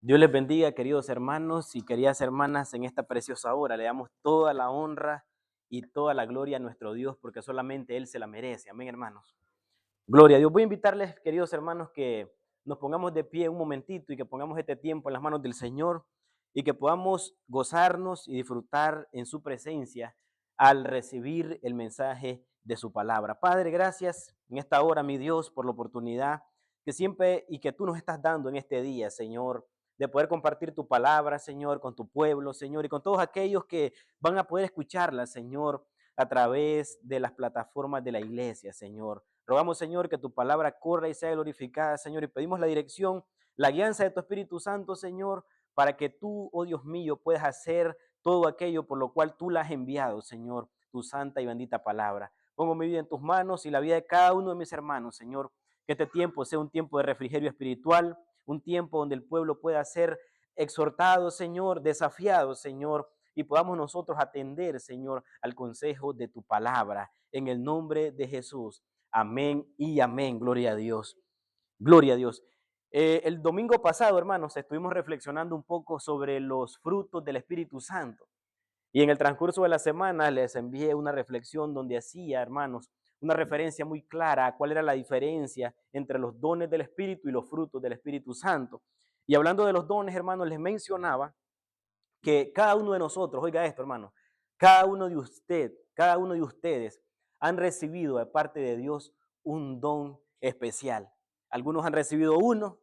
Dios les bendiga, queridos hermanos y queridas hermanas, en esta preciosa hora. Le damos toda la honra y toda la gloria a nuestro Dios, porque solamente Él se la merece. Amén, hermanos. Gloria a Dios. Voy a invitarles, queridos hermanos, que nos pongamos de pie un momentito y que pongamos este tiempo en las manos del Señor y que podamos gozarnos y disfrutar en su presencia al recibir el mensaje de su palabra. Padre, gracias en esta hora, mi Dios, por la oportunidad que siempre y que tú nos estás dando en este día, Señor, de poder compartir tu palabra, Señor, con tu pueblo, Señor, y con todos aquellos que van a poder escucharla, Señor, a través de las plataformas de la iglesia, Señor. Rogamos, Señor, que tu palabra corra y sea glorificada, Señor, y pedimos la dirección, la guianza de tu Espíritu Santo, Señor, para que tú, oh Dios mío, puedas hacer todo aquello por lo cual tú la has enviado, Señor, tu santa y bendita palabra. Pongo mi vida en tus manos y la vida de cada uno de mis hermanos, Señor. Que este tiempo sea un tiempo de refrigerio espiritual, un tiempo donde el pueblo pueda ser exhortado, Señor, desafiado, Señor, y podamos nosotros atender, Señor, al consejo de tu palabra. En el nombre de Jesús. Amén y amén. Gloria a Dios. Gloria a Dios. El domingo pasado, hermanos, estuvimos reflexionando un poco sobre los frutos del Espíritu Santo. Y en el transcurso de la semana les envié una reflexión donde hacía, hermanos, una referencia muy clara a cuál era la diferencia entre los dones del Espíritu y los frutos del Espíritu Santo. Y hablando de los dones, hermanos, les mencionaba que cada uno de nosotros, oiga esto, hermano, cada uno de ustedes han recibido de parte de Dios un don especial. Algunos han recibido uno,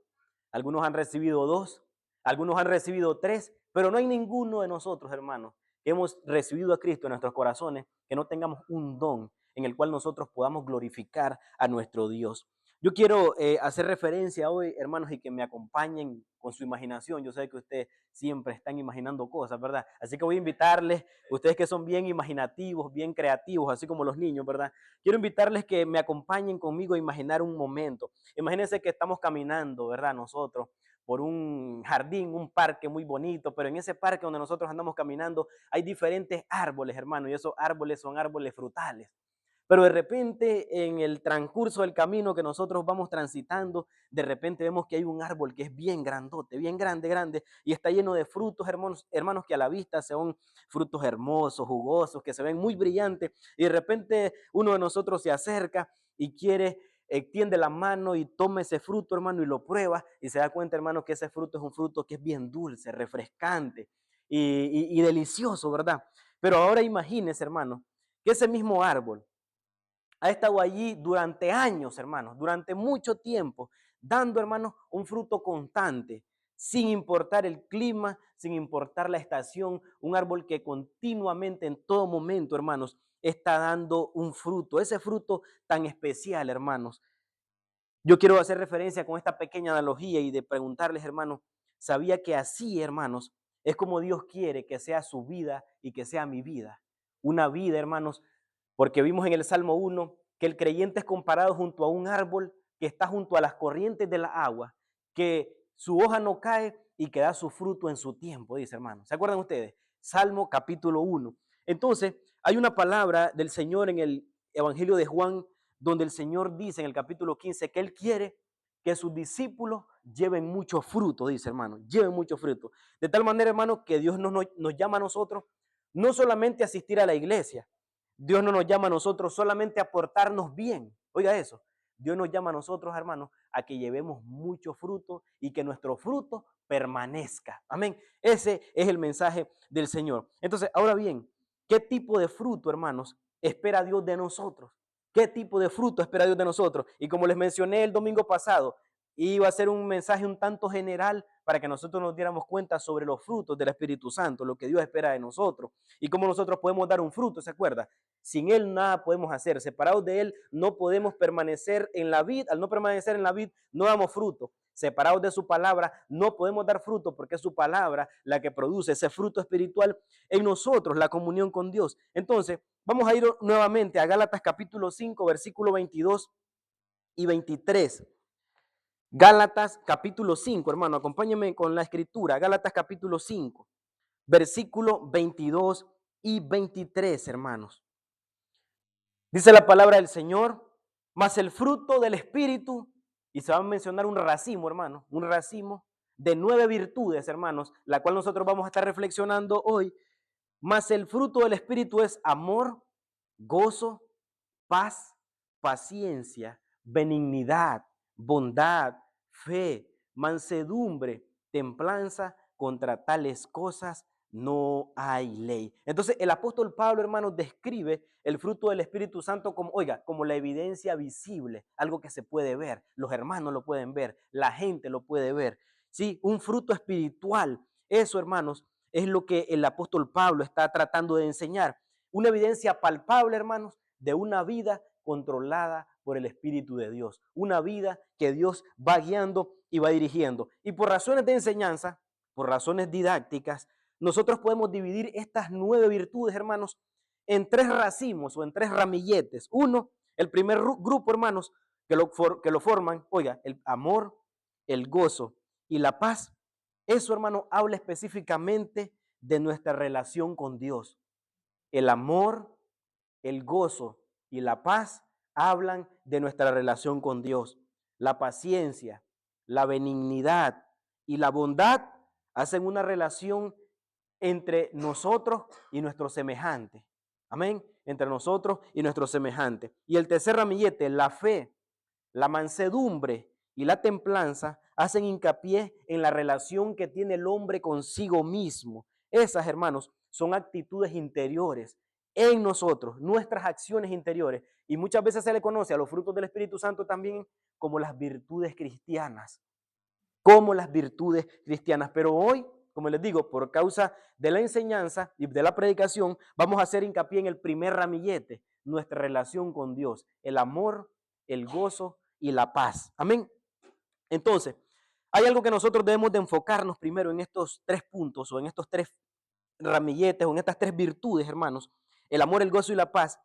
algunos han recibido dos, algunos han recibido tres, pero no hay ninguno de nosotros, hermanos, que hemos recibido a Cristo en nuestros corazones, que no tengamos un don en el cual nosotros podamos glorificar a nuestro Dios. Yo quiero hacer referencia hoy, hermanos, y que me acompañen con su imaginación. Yo sé que ustedes siempre están imaginando cosas, ¿verdad? Así que voy a invitarles, ustedes que son bien imaginativos, bien creativos, así como los niños, ¿verdad? Quiero invitarles que me acompañen conmigo a imaginar un momento. Imagínense que estamos caminando, ¿verdad? Nosotros por un jardín, un parque muy bonito, pero en ese parque donde nosotros andamos caminando hay diferentes árboles, hermano, y esos árboles son árboles frutales. Pero de repente, en el transcurso del camino que nosotros vamos transitando, de repente vemos que hay un árbol que es bien grandote, bien grande, grande, y está lleno de frutos, hermanos, que a la vista son frutos hermosos, jugosos, que se ven muy brillantes, y de repente uno de nosotros se acerca y quiere, extiende la mano y toma ese fruto, hermano, y lo prueba, y se da cuenta, hermano, que ese fruto es un fruto que es bien dulce, refrescante y delicioso, ¿verdad? Pero ahora imagínese, hermano, que ese mismo árbol ha estado allí durante años, hermanos, durante mucho tiempo, dando, hermanos, un fruto constante, sin importar el clima, sin importar la estación, un árbol que continuamente, en todo momento, hermanos, está dando un fruto, ese fruto tan especial, hermanos. Yo quiero hacer referencia con esta pequeña analogía y de preguntarles, hermanos, ¿sabía que así, hermanos, es como Dios quiere que sea su vida y que sea mi vida? Una vida, hermanos, porque vimos en el Salmo 1 que el creyente es comparado junto a un árbol que está junto a las corrientes de la agua, que su hoja no cae y que da su fruto en su tiempo, dice, hermanos. ¿Se acuerdan ustedes? Salmo capítulo 1. Entonces, hay una palabra del Señor en el Evangelio de Juan donde el Señor dice en el capítulo 15 que Él quiere que sus discípulos lleven mucho fruto, dice, hermano, lleven mucho fruto. De tal manera, hermano, que Dios nos llama a nosotros no solamente a asistir a la iglesia, Dios no nos llama a nosotros solamente a portarnos bien, oiga eso, Dios nos llama a nosotros, hermanos, a que llevemos mucho fruto y que nuestro fruto permanezca. Amén. Ese es el mensaje del Señor. Entonces, ahora bien, ¿qué tipo de fruto, hermanos, espera Dios de nosotros? ¿Qué tipo de fruto espera Dios de nosotros? Y como les mencioné el domingo pasado, iba a ser un mensaje un tanto general para que nosotros nos diéramos cuenta sobre los frutos del Espíritu Santo, lo que Dios espera de nosotros y cómo nosotros podemos dar un fruto, ¿se acuerda? Sin Él nada podemos hacer, separados de Él no podemos permanecer en la vid, al no permanecer en la vid no damos fruto, separados de su palabra no podemos dar fruto porque es su palabra la que produce ese fruto espiritual en nosotros, la comunión con Dios. Entonces, vamos a ir nuevamente a Gálatas capítulo 5, versículo 22 y 23. Gálatas capítulo 5, hermano, acompáñenme con la escritura. Gálatas capítulo 5, versículo 22 y 23, hermanos. Dice la palabra del Señor, mas el fruto del Espíritu, y se va a mencionar un racimo, hermano, un racimo, de 9 virtudes, hermanos, la cual nosotros vamos a estar reflexionando hoy. Mas el fruto del Espíritu es amor, gozo, paz, paciencia, benignidad, bondad, fe, mansedumbre, templanza. Contra tales cosas no hay ley. Entonces el apóstol Pablo, hermanos, describe el fruto del Espíritu Santo como, oiga, como la evidencia visible, algo que se puede ver. Los hermanos lo pueden ver, la gente lo puede ver. Sí, un fruto espiritual. Eso, hermanos, es lo que el apóstol Pablo está tratando de enseñar. Una evidencia palpable, hermanos, de una vida controlada por el Espíritu de Dios. Una vida que Dios va guiando y va dirigiendo. Y por razones de enseñanza, por razones didácticas, nosotros podemos dividir estas 9 virtudes, hermanos, en 3 racimos o en 3 ramilletes. Uno, el primer grupo, hermanos, que lo forman, oiga, el amor, el gozo y la paz. Eso, hermano, habla específicamente de nuestra relación con Dios. El amor, el gozo y la paz hablan de nuestra relación con Dios. La paciencia, la benignidad y la bondad hacen una relación entre nosotros y nuestros semejantes. Amén. Entre nosotros y nuestros semejantes. Y el tercer ramillete, la fe, la mansedumbre y la templanza hacen hincapié en la relación que tiene el hombre consigo mismo. Esas, hermanos, son actitudes interiores en nosotros, nuestras acciones interiores. Y muchas veces se le conoce a los frutos del Espíritu Santo también como las virtudes cristianas. Como las virtudes cristianas. Pero hoy, como les digo, por causa de la enseñanza y de la predicación, vamos a hacer hincapié en el primer ramillete, nuestra relación con Dios, el amor, el gozo y la paz. Amén. Entonces, hay algo que nosotros debemos de enfocarnos primero en estos 3 puntos o en estos 3 ramilletes o en estas 3 virtudes, hermanos, el amor, el gozo y la paz.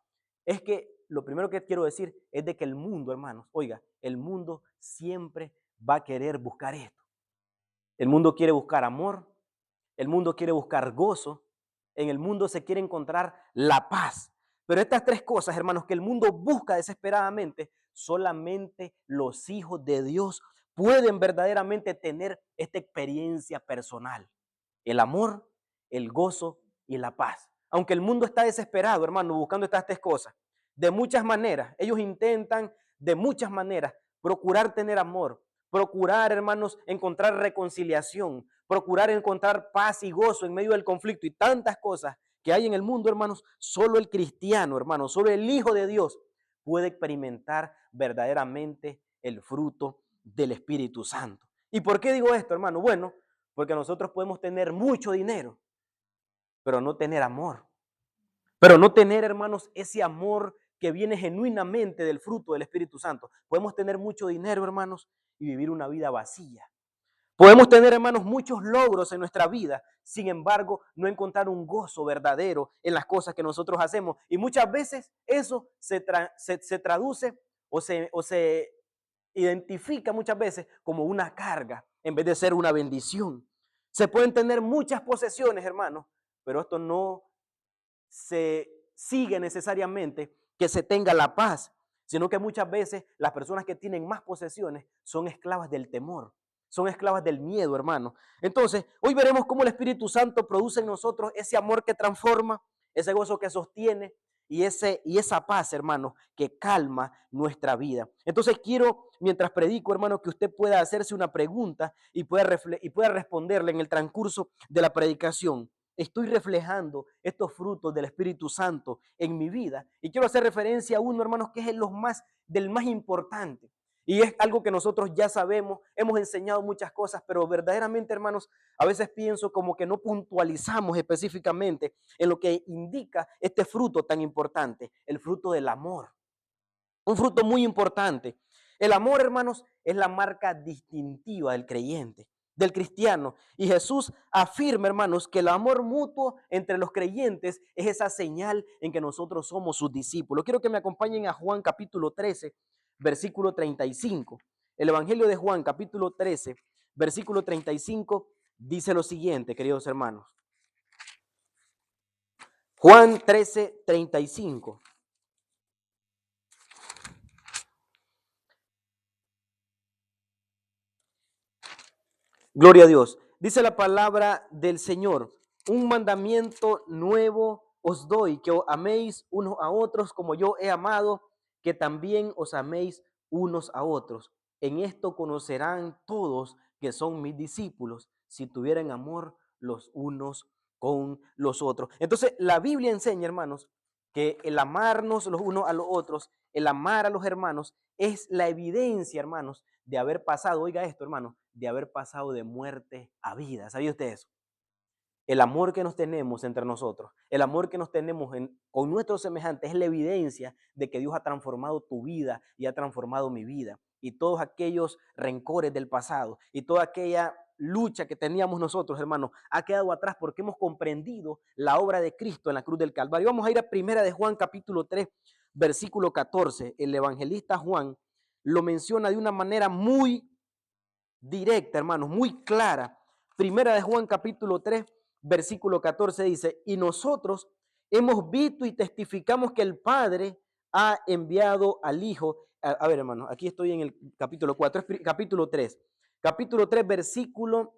Es que lo primero que quiero decir es de que el mundo, hermanos, oiga, el mundo siempre va a querer buscar esto. El mundo quiere buscar amor, el mundo quiere buscar gozo, en el mundo se quiere encontrar la paz. Pero estas 3 cosas, hermanos, que el mundo busca desesperadamente, solamente los hijos de Dios pueden verdaderamente tener esta experiencia personal. El amor, el gozo y la paz. Aunque el mundo está desesperado, hermano, buscando estas 3 cosas, de muchas maneras, ellos intentan de muchas maneras procurar tener amor, procurar, hermanos, encontrar reconciliación, procurar encontrar paz y gozo en medio del conflicto y tantas cosas que hay en el mundo, hermanos. Solo el cristiano, hermanos, solo el Hijo de Dios puede experimentar verdaderamente el fruto del Espíritu Santo. ¿Y por qué digo esto, hermano? Bueno, porque nosotros podemos tener mucho dinero, pero no tener amor. Pero no tener, hermanos, ese amor que viene genuinamente del fruto del Espíritu Santo. Podemos tener mucho dinero, hermanos, y vivir una vida vacía. Podemos tener, hermanos, muchos logros en nuestra vida, sin embargo, no encontrar un gozo verdadero en las cosas que nosotros hacemos. Y muchas veces eso se traduce o se identifica muchas veces como una carga en vez de ser una bendición. Se pueden tener muchas posesiones, hermanos, pero esto no se sigue necesariamente que se tenga la paz, sino que muchas veces las personas que tienen más posesiones son esclavas del temor, son esclavas del miedo, hermano. Entonces, hoy veremos cómo el Espíritu Santo produce en nosotros ese amor que transforma, ese gozo que sostiene y esa paz, hermano, que calma nuestra vida. Entonces quiero, mientras predico, hermano, que usted pueda hacerse una pregunta y pueda responderle en el transcurso de la predicación. Estoy reflejando estos frutos del Espíritu Santo en mi vida. Y quiero hacer referencia a uno, hermanos, que es del más importante. Y es algo que nosotros ya sabemos, hemos enseñado muchas cosas, pero verdaderamente, hermanos, a veces pienso como que no puntualizamos específicamente en lo que indica este fruto tan importante, el fruto del amor. Un fruto muy importante. El amor, hermanos, es la marca distintiva del creyente, del cristiano. Y Jesús afirma, hermanos, que el amor mutuo entre los creyentes es esa señal en que nosotros somos sus discípulos. Quiero que me acompañen a Juan capítulo 13, versículo 35. El Evangelio de Juan capítulo 13, versículo 35 dice lo siguiente, queridos hermanos. Juan 13, 35. Gloria a Dios. Dice la palabra del Señor, un mandamiento nuevo os doy, que os améis unos a otros como yo he amado, que también os améis unos a otros. En esto conocerán todos que son mis discípulos, si tuvieran amor los unos con los otros. Entonces, la Biblia enseña, hermanos, que el amarnos los unos a los otros, el amar a los hermanos, es la evidencia, hermanos, de haber pasado, oiga esto, hermano, de haber pasado de muerte a vida. ¿Sabía usted eso? El amor que nos tenemos entre nosotros, el amor que nos tenemos con nuestros semejantes es la evidencia de que Dios ha transformado tu vida y ha transformado mi vida. Y todos aquellos rencores del pasado y toda aquella lucha que teníamos nosotros, hermanos, ha quedado atrás porque hemos comprendido la obra de Cristo en la cruz del Calvario. Vamos a ir a Primera de Juan capítulo 3, versículo 14. El evangelista Juan lo menciona de una manera muy directa, hermanos, muy clara. Primera de Juan capítulo 3, versículo 14 dice, y nosotros hemos visto y testificamos que el Padre ha enviado al Hijo. A ver, hermanos, aquí estoy en el capítulo 4, capítulo 3. Capítulo 3, versículo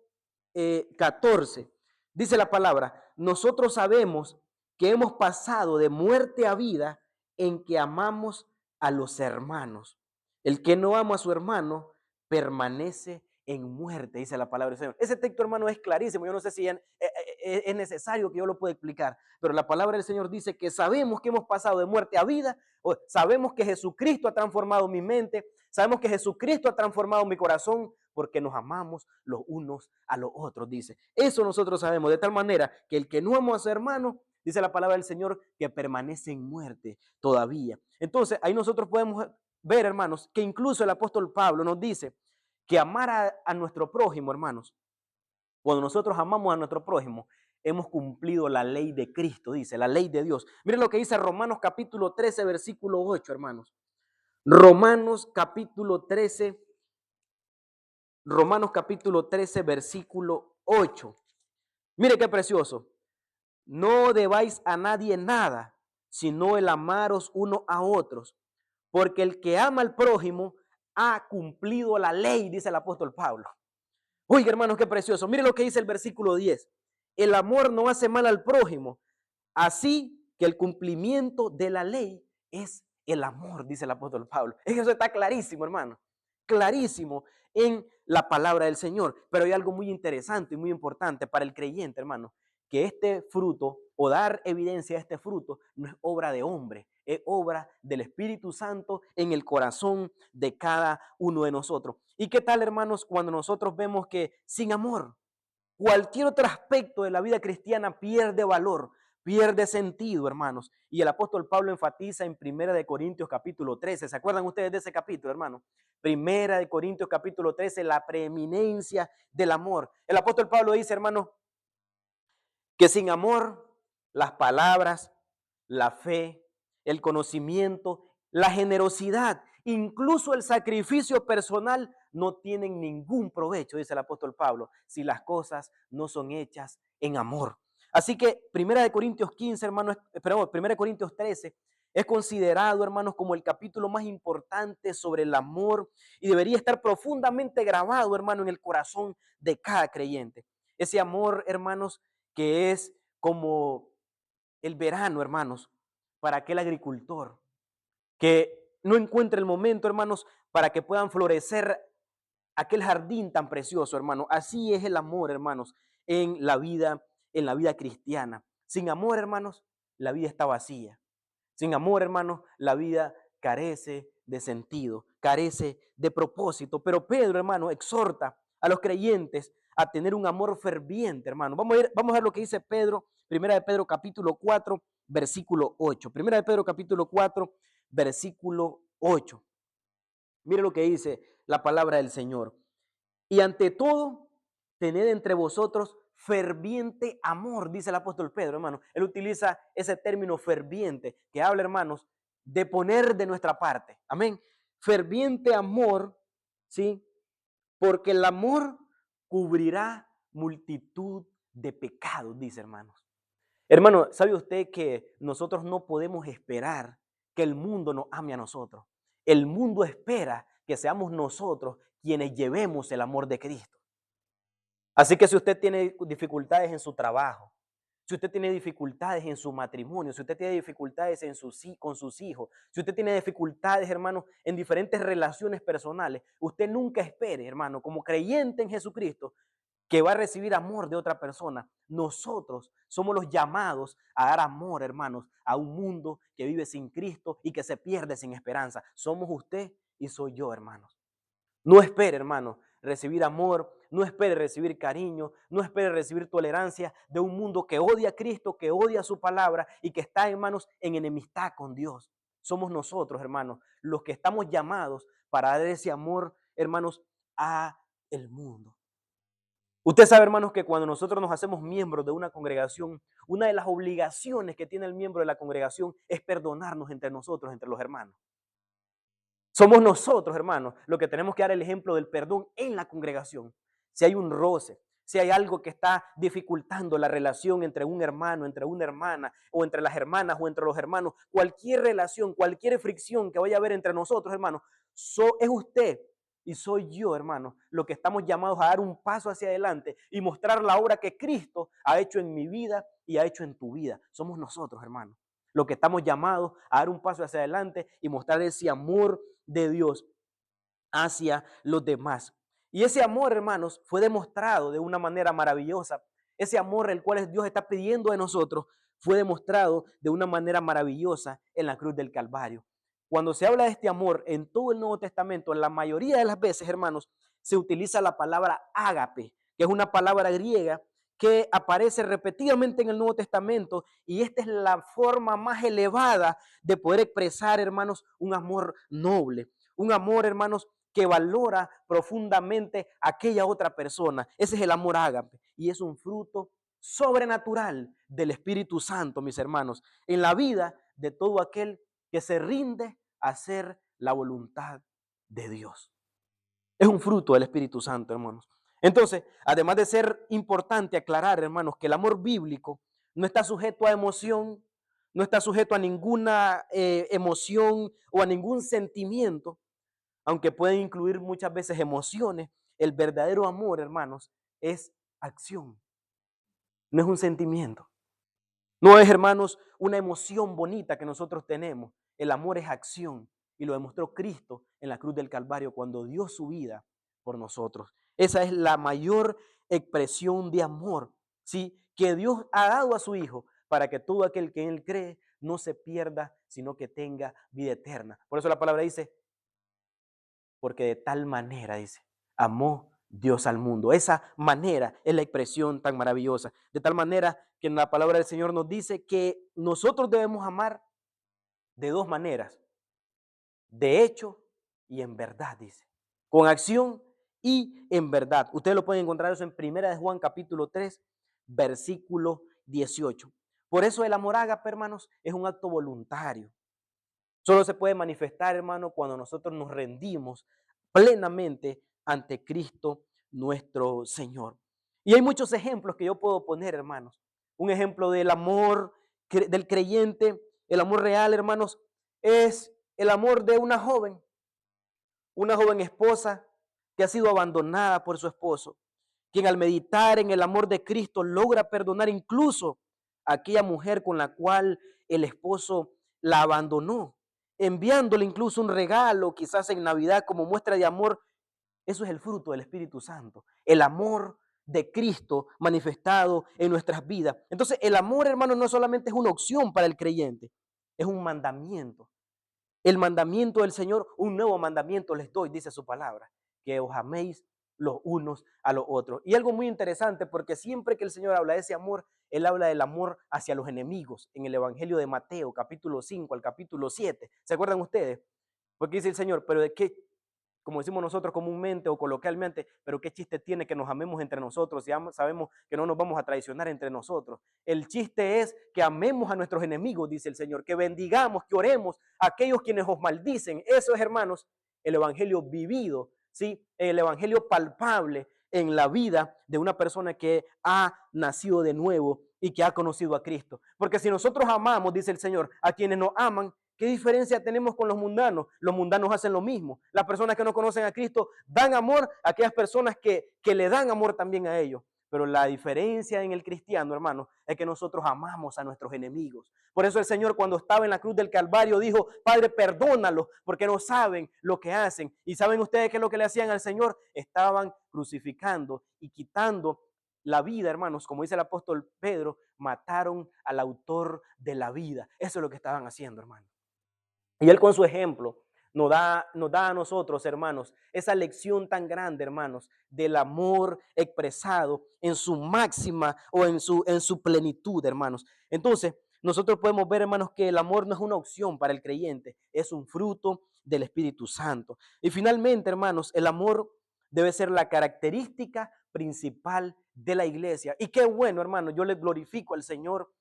14. Dice la palabra, nosotros sabemos que hemos pasado de muerte a vida en que amamos a los hermanos. El que no ama a su hermano permanece en muerte, dice la palabra del Señor. Ese texto, hermano, es clarísimo. Yo no sé si es necesario que yo lo pueda explicar, pero la palabra del Señor dice que sabemos que hemos pasado de muerte a vida, o sabemos que Jesucristo ha transformado mi mente, sabemos que Jesucristo ha transformado mi corazón, porque nos amamos los unos a los otros, dice. Eso nosotros sabemos, de tal manera que el que no ama a su hermano, dice la palabra del Señor, que permanece en muerte todavía. Entonces, ahí nosotros podemos ver, hermanos, que incluso el apóstol Pablo nos dice que amar a nuestro prójimo, hermanos, cuando nosotros amamos a nuestro prójimo, hemos cumplido la ley de Cristo, dice, la ley de Dios. Miren lo que dice Romanos capítulo 13, versículo 8, hermanos. Romanos capítulo 13, versículo 8. Mire qué precioso. No debáis a nadie nada, sino el amaros unos a otros, porque el que ama al prójimo ha cumplido la ley, dice el apóstol Pablo. Oiga, hermanos, qué precioso. Mire lo que dice el versículo 10. El amor no hace mal al prójimo, así que el cumplimiento de la ley es el amor, dice el apóstol Pablo. Eso está clarísimo, hermano. Clarísimo en la palabra del Señor. Pero hay algo muy interesante y muy importante para el creyente, hermano, que este fruto o dar evidencia a este fruto no es obra de hombre, es obra del Espíritu Santo en el corazón de cada uno de nosotros. ¿Y qué tal, hermanos, cuando nosotros vemos que sin amor cualquier otro aspecto de la vida cristiana pierde valor, pierde sentido, hermanos? Y el apóstol Pablo enfatiza en Primera de Corintios capítulo 13. ¿Se acuerdan ustedes de ese capítulo, hermanos? Primera de Corintios capítulo 13, la preeminencia del amor. El apóstol Pablo dice, hermanos, que sin amor, las palabras, la fe, el conocimiento, la generosidad, incluso el sacrificio personal no tienen ningún provecho, dice el apóstol Pablo, si las cosas no son hechas en amor. Así que Primera de Corintios 15, hermanos, perdón, Primera de Corintios 13 es considerado, hermanos, como el capítulo más importante sobre el amor y debería estar profundamente grabado, hermano, en el corazón de cada creyente. Ese amor, hermanos, que es como el verano, hermanos, para aquel agricultor que no encuentra el momento, hermanos, para que puedan florecer aquel jardín tan precioso, hermano. Así es el amor, hermanos, en la vida cristiana. Sin amor, hermanos, la vida está vacía. Sin amor, hermanos, la vida carece de sentido, carece de propósito. Pero Pedro, hermano, exhorta a los creyentes a tener un amor ferviente, hermano. Vamos a ver lo que dice Pedro, Primera de Pedro capítulo 4, versículo 8. Primera de Pedro capítulo 4, versículo 8. Mire lo que dice la palabra del Señor. Y ante todo, tened entre vosotros ferviente amor, dice el apóstol Pedro, hermano. Él utiliza ese término ferviente, que habla, hermanos, de poner de nuestra parte. Amén. Ferviente amor, ¿sí? Porque el amor cubrirá multitud de pecados, dice, hermanos. Hermano, ¿sabe usted que nosotros no podemos esperar que el mundo nos ame a nosotros? El mundo espera que seamos nosotros quienes llevemos el amor de Cristo. Así que si usted tiene dificultades en su trabajo, si usted tiene dificultades en su matrimonio, si usted tiene dificultades con sus hijos, si usted tiene dificultades, hermano, en diferentes relaciones personales, usted nunca espere, hermano, como creyente en Jesucristo, que va a recibir amor de otra persona. Nosotros somos los llamados a dar amor, hermanos, a un mundo que vive sin Cristo y que se pierde sin esperanza. Somos usted y soy yo, hermanos. No espere, hermano, recibir amor, no espere recibir cariño, no espere recibir tolerancia de un mundo que odia a Cristo, que odia su palabra y que está, hermanos, en enemistad con Dios. Somos nosotros, hermanos, los que estamos llamados para dar ese amor, hermanos, a el mundo. Usted sabe, hermanos, que cuando nosotros nos hacemos miembros de una congregación, una de las obligaciones que tiene el miembro de la congregación es perdonarnos entre nosotros, entre los hermanos. Somos nosotros, hermanos, los que tenemos que dar el ejemplo del perdón en la congregación. Si hay un roce, si hay algo que está dificultando la relación entre un hermano, entre una hermana, o entre las hermanas o entre los hermanos, cualquier relación, cualquier fricción que vaya a haber entre nosotros, hermanos, es usted y soy yo, hermano, lo que estamos llamados a dar un paso hacia adelante y mostrar la obra que Cristo ha hecho en mi vida y ha hecho en tu vida. Somos nosotros, hermanos, lo que estamos llamados a dar un paso hacia adelante y mostrar ese amor de Dios hacia los demás. Y ese amor, hermanos, fue demostrado de una manera maravillosa. Ese amor el cual Dios está pidiendo de nosotros fue demostrado de una manera maravillosa en la cruz del Calvario. Cuando se habla de este amor en todo el Nuevo Testamento, la mayoría de las veces, hermanos, se utiliza la palabra ágape, que es una palabra griega que aparece repetidamente en el Nuevo Testamento, y esta es la forma más elevada de poder expresar, hermanos, un amor noble, un amor, hermanos, que valora profundamente a aquella otra persona. Ese es el amor ágape y es un fruto sobrenatural del Espíritu Santo, mis hermanos, en la vida de todo aquel que se rinde a hacer la voluntad de Dios. Es un fruto del Espíritu Santo, hermanos. Entonces, además de ser importante aclarar, hermanos, que el amor bíblico no está sujeto a emoción, no está sujeto a ninguna emoción o a ningún sentimiento, aunque pueden incluir muchas veces emociones. El verdadero amor, hermanos, es acción, no es un sentimiento. No es, hermanos, una emoción bonita que nosotros tenemos. El amor es acción y lo demostró Cristo en la cruz del Calvario cuando dio su vida por nosotros. Esa es la mayor expresión de amor, ¿sí?, que Dios ha dado a su Hijo para que todo aquel que en Él cree no se pierda, sino que tenga vida eterna. Por eso la palabra dice, porque de tal manera, dice, amó Dios al mundo. Esa manera es la expresión tan maravillosa. De tal manera que en la palabra del Señor nos dice que nosotros debemos amar de dos maneras, de hecho y en verdad, dice, con acción y en verdad. Ustedes lo pueden encontrar eso en 1 de Juan capítulo 3, versículo 18. Por eso el amor ágape, hermanos, es un acto voluntario. Solo se puede manifestar, hermano, cuando nosotros nos rendimos plenamente ante Cristo nuestro Señor. Y hay muchos ejemplos que yo puedo poner, hermanos. Un ejemplo del amor del creyente, el amor real, hermanos, es el amor de una joven esposa que ha sido abandonada por su esposo, quien al meditar en el amor de Cristo logra perdonar incluso a aquella mujer con la cual el esposo la abandonó, enviándole incluso un regalo, quizás en Navidad, como muestra de amor. Eso es el fruto del Espíritu Santo, el amor de Cristo manifestado en nuestras vidas. Entonces, el amor, hermano, no solamente es una opción para el creyente, es un mandamiento. El mandamiento del Señor, un nuevo mandamiento les doy, dice su palabra, que os améis los unos a los otros. Y algo muy interesante, porque siempre que el Señor habla de ese amor, Él habla del amor hacia los enemigos, en el Evangelio de Mateo, capítulo 5 al capítulo 7. ¿Se acuerdan ustedes? Porque dice el Señor, pero de qué, como decimos nosotros comúnmente o coloquialmente, pero qué chiste tiene que nos amemos entre nosotros, ya sabemos que no nos vamos a traicionar entre nosotros. El chiste es que amemos a nuestros enemigos, dice el Señor, que bendigamos, que oremos a aquellos quienes os maldicen. Eso es, hermanos, el evangelio vivido, ¿sí? El evangelio palpable en la vida de una persona que ha nacido de nuevo y que ha conocido a Cristo. Porque si nosotros amamos, dice el Señor, a quienes nos aman, ¿Qué diferencia tenemos con los mundanos? Los mundanos hacen lo mismo. Las personas que no conocen a Cristo dan amor a aquellas personas que le dan amor también a ellos. Pero la diferencia en el cristiano, hermano, es que nosotros amamos a nuestros enemigos. Por eso el Señor, cuando estaba en la cruz del Calvario, dijo: Padre, perdónalos porque no saben lo que hacen. ¿Y saben ustedes qué es lo que le hacían al Señor? Estaban crucificando y quitando la vida, hermanos. Como dice el apóstol Pedro, mataron al autor de la vida. Eso es lo que estaban haciendo, hermano. Y Él, con su ejemplo, nos da a nosotros, hermanos, esa lección tan grande, hermanos, del amor expresado en su máxima o en su plenitud, hermanos. Entonces, nosotros podemos ver, hermanos, que el amor no es una opción para el creyente, es un fruto del Espíritu Santo. Y finalmente, hermanos, el amor debe ser la característica principal de la iglesia. Y qué bueno, hermano, yo le glorifico al Señor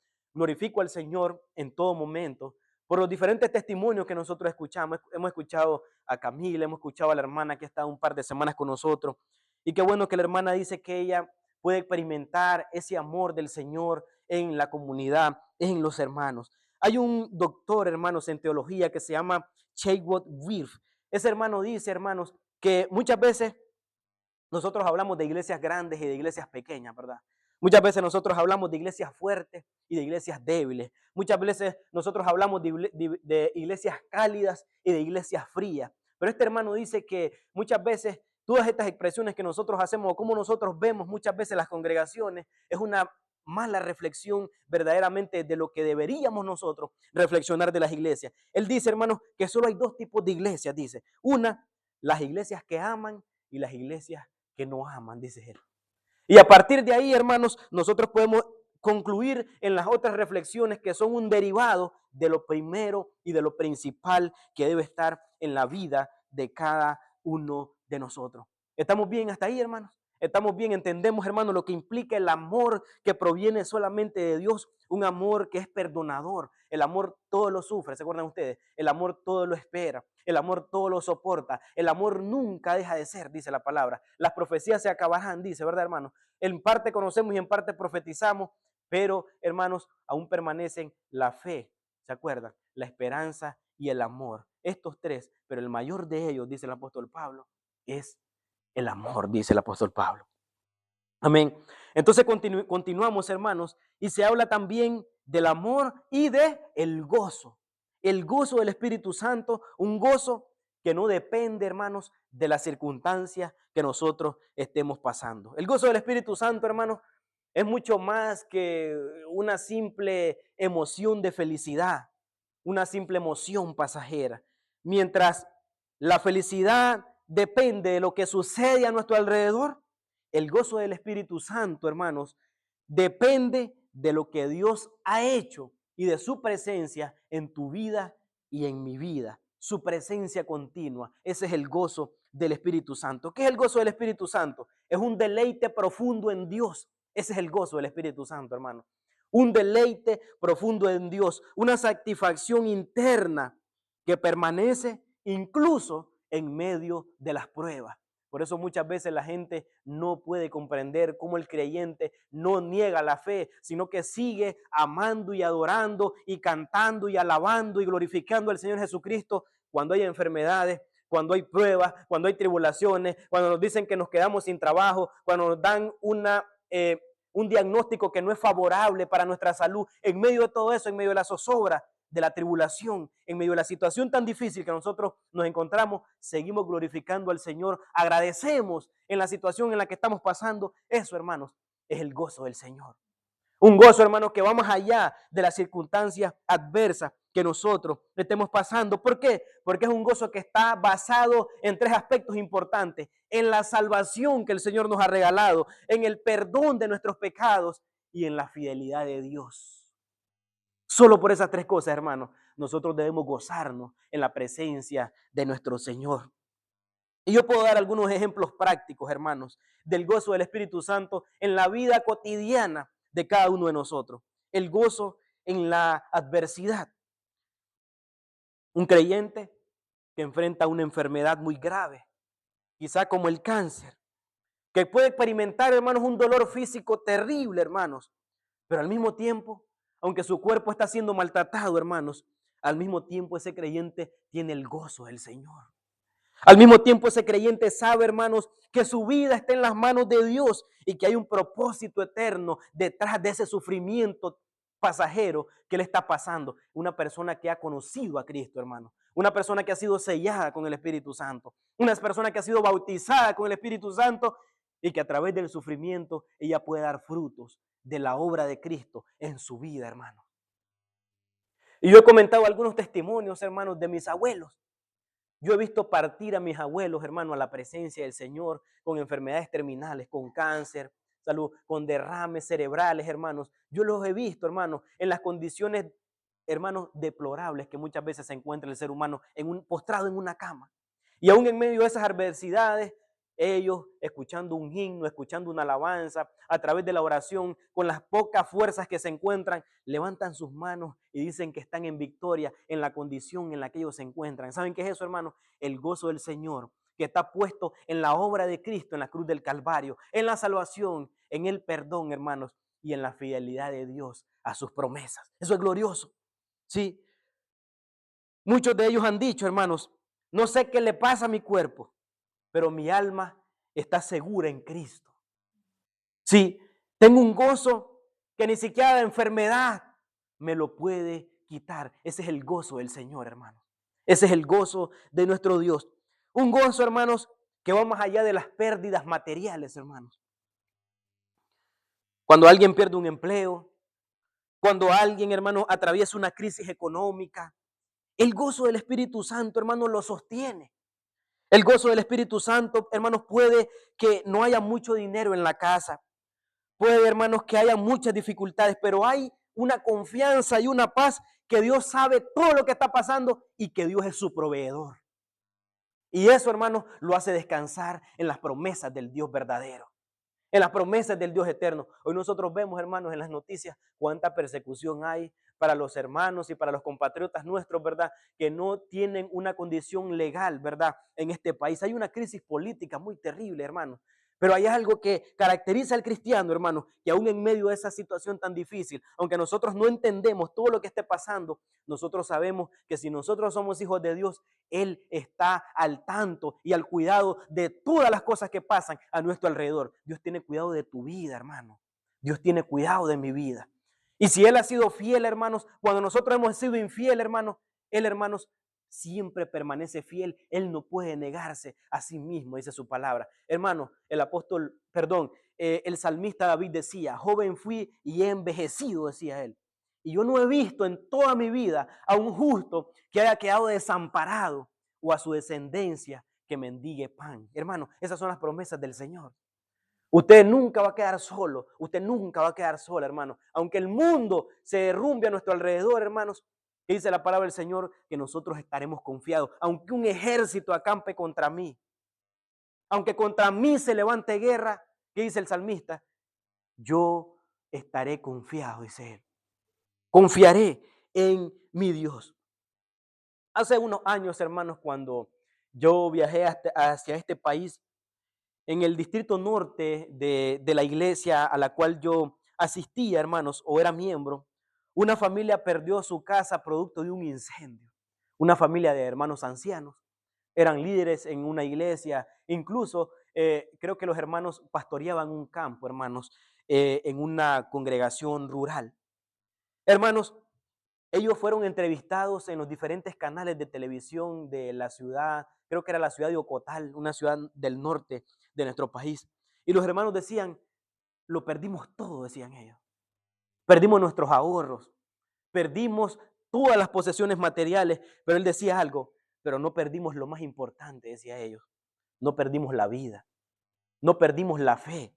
en todo momento, por los diferentes testimonios que nosotros escuchamos. Hemos escuchado a Camila, hemos escuchado a la hermana que ha estado un par de semanas con nosotros. Y qué bueno que la hermana dice que ella puede experimentar ese amor del Señor en la comunidad, en los hermanos. Hay un doctor, hermanos, en teología que se llama Chaywood Wirth. Ese hermano dice, hermanos, que muchas veces nosotros hablamos de iglesias grandes y de iglesias pequeñas, ¿verdad? Muchas veces nosotros hablamos de iglesias fuertes y de iglesias débiles. Muchas veces nosotros hablamos de iglesias cálidas y de iglesias frías. Pero este hermano dice que muchas veces todas estas expresiones que nosotros hacemos o cómo nosotros vemos muchas veces las congregaciones es una mala reflexión verdaderamente de lo que deberíamos nosotros reflexionar de las iglesias. Él dice, hermanos, que solo hay dos tipos de iglesias, dice. Una, las iglesias que aman y las iglesias que no aman, dice él. Y a partir de ahí, hermanos, nosotros podemos concluir en las otras reflexiones que son un derivado de lo primero y de lo principal que debe estar en la vida de cada uno de nosotros. ¿Estamos bien hasta ahí, hermanos? ¿Estamos bien? ¿Entendemos, hermanos, lo que implica el amor que proviene solamente de Dios? Un amor que es perdonador. El amor todo lo sufre, ¿se acuerdan ustedes? El amor todo lo espera. El amor todo lo soporta. El amor nunca deja de ser, dice la palabra. Las profecías se acabarán, dice, ¿verdad, hermano? En parte conocemos y en parte profetizamos, pero, hermanos, aún permanecen la fe, ¿se acuerdan? La esperanza y el amor. Estos tres, pero el mayor de ellos, dice el apóstol Pablo, es el amor, dice el apóstol Pablo. Amén. Entonces continuamos, hermanos, y se habla también del amor y de el gozo. El gozo del Espíritu Santo, un gozo que no depende, hermanos, de las circunstancias que nosotros estemos pasando. El gozo del Espíritu Santo, hermanos, es mucho más que una simple emoción de felicidad, una simple emoción pasajera. Mientras la felicidad depende de lo que sucede a nuestro alrededor, el gozo del Espíritu Santo, hermanos, depende de lo que Dios ha hecho y de su presencia en tu vida y en mi vida. Su presencia continua. Ese es el gozo del Espíritu Santo. ¿Qué es el gozo del Espíritu Santo? Es un deleite profundo en Dios. Ese es el gozo del Espíritu Santo, hermano. Un deleite profundo en Dios, una satisfacción interna que permanece incluso en medio de las pruebas. Por eso muchas veces la gente no puede comprender cómo el creyente no niega la fe, sino que sigue amando y adorando y cantando y alabando y glorificando al Señor Jesucristo cuando hay enfermedades, cuando hay pruebas, cuando hay tribulaciones, cuando nos dicen que nos quedamos sin trabajo, cuando nos dan un diagnóstico que no es favorable para nuestra salud. En medio de todo eso, en medio de la zozobra, de la tribulación, en medio de la situación tan difícil que nosotros nos encontramos, seguimos glorificando al Señor, agradecemos en la situación en la que estamos pasando. Eso, hermanos, es el gozo del Señor. Un gozo, hermanos, que va más allá de las circunstancias adversas que nosotros estemos pasando. ¿Por qué? Porque es un gozo que está basado en tres aspectos importantes: en la salvación que el Señor nos ha regalado, en el perdón de nuestros pecados y en la fidelidad de Dios. Solo por esas tres cosas, hermanos, nosotros debemos gozarnos en la presencia de nuestro Señor. Y yo puedo dar algunos ejemplos prácticos, hermanos, del gozo del Espíritu Santo en la vida cotidiana de cada uno de nosotros. El gozo en la adversidad. Un creyente que enfrenta una enfermedad muy grave, quizá como el cáncer, que puede experimentar, hermanos, un dolor físico terrible, hermanos, pero al mismo tiempo, aunque su cuerpo está siendo maltratado, hermanos, al mismo tiempo ese creyente tiene el gozo del Señor. Al mismo tiempo ese creyente sabe, hermanos, que su vida está en las manos de Dios y que hay un propósito eterno detrás de ese sufrimiento pasajero que le está pasando. Una persona que ha conocido a Cristo, hermano. Una persona que ha sido sellada con el Espíritu Santo. Una persona que ha sido bautizada con el Espíritu Santo y que a través del sufrimiento ella puede dar frutos de la obra de Cristo en su vida, hermano. Y yo he comentado algunos testimonios, hermanos, de mis abuelos. Yo he visto partir a mis abuelos, hermanos, a la presencia del Señor con enfermedades terminales, con cáncer, salud, con derrames cerebrales, hermanos. Yo los he visto, hermanos, en las condiciones, hermanos, deplorables que muchas veces se encuentra el ser humano postrado en una cama. Y aún en medio de esas adversidades, ellos escuchando un himno, escuchando una alabanza, a través de la oración, con las pocas fuerzas que se encuentran, levantan sus manos y dicen que están en victoria en la condición en la que ellos se encuentran. ¿Saben qué es eso, hermano? El gozo del Señor, que está puesto en la obra de Cristo, en la cruz del Calvario, en la salvación, en el perdón, hermanos, y en la fidelidad de Dios a sus promesas. Eso es glorioso. Sí. Muchos de ellos han dicho, hermanos, no sé qué le pasa a mi cuerpo, pero mi alma está segura en Cristo. Sí, tengo un gozo que ni siquiera la enfermedad me lo puede quitar. Ese es el gozo del Señor, hermanos. Ese es el gozo de nuestro Dios. Un gozo, hermanos, que va más allá de las pérdidas materiales, hermanos. Cuando alguien pierde un empleo, cuando alguien, hermanos, atraviesa una crisis económica, el gozo del Espíritu Santo, hermanos, lo sostiene. El gozo del Espíritu Santo, hermanos, puede que no haya mucho dinero en la casa. Puede, hermanos, que haya muchas dificultades, pero hay una confianza y una paz que Dios sabe todo lo que está pasando y que Dios es su proveedor. Y eso, hermanos, lo hace descansar en las promesas del Dios verdadero, en las promesas del Dios eterno. Hoy nosotros vemos, hermanos, en las noticias cuánta persecución hay para los hermanos y para los compatriotas nuestros, ¿verdad? Que no tienen una condición legal, ¿verdad? En este país. Hay una crisis política muy terrible, hermanos. Pero hay algo que caracteriza al cristiano, hermano, que aún en medio de esa situación tan difícil, aunque nosotros no entendemos todo lo que esté pasando, nosotros sabemos que si nosotros somos hijos de Dios, Él está al tanto y al cuidado de todas las cosas que pasan a nuestro alrededor. Dios tiene cuidado de tu vida, hermano. Dios tiene cuidado de mi vida. Y si Él ha sido fiel, hermanos, cuando nosotros hemos sido infiel, hermanos, Él, hermanos, siempre permanece fiel. Él no puede negarse a sí mismo, dice su palabra. Hermano, el salmista David decía, joven fui y he envejecido, decía él. Y yo no he visto en toda mi vida a un justo que haya quedado desamparado o a su descendencia que mendigue pan. Hermano, esas son las promesas del Señor. Usted nunca va a quedar solo, usted nunca va a quedar sola, hermano. Aunque el mundo se derrumbe a nuestro alrededor, hermanos, dice la palabra del Señor que nosotros estaremos confiados. Aunque un ejército acampe contra mí, aunque contra mí se levante guerra, ¿qué dice el salmista? Yo estaré confiado, dice él. Confiaré en mi Dios. Hace unos años, hermanos, cuando yo viajé hacia este país, en el distrito norte de la iglesia a la cual yo asistía, hermanos, o era miembro, una familia perdió su casa producto de un incendio. Una familia de hermanos ancianos. Eran líderes en una iglesia. Incluso creo que los hermanos pastoreaban un campo, hermanos, en una congregación rural. Hermanos, ellos fueron entrevistados en los diferentes canales de televisión de la ciudad, creo que era la ciudad de Ocotal, una ciudad del norte de nuestro país. Y los hermanos decían, lo perdimos todo, decían ellos. Perdimos nuestros ahorros, perdimos todas las posesiones materiales, pero él decía algo, pero no perdimos lo más importante, decía ellos. No perdimos la vida, no perdimos la fe,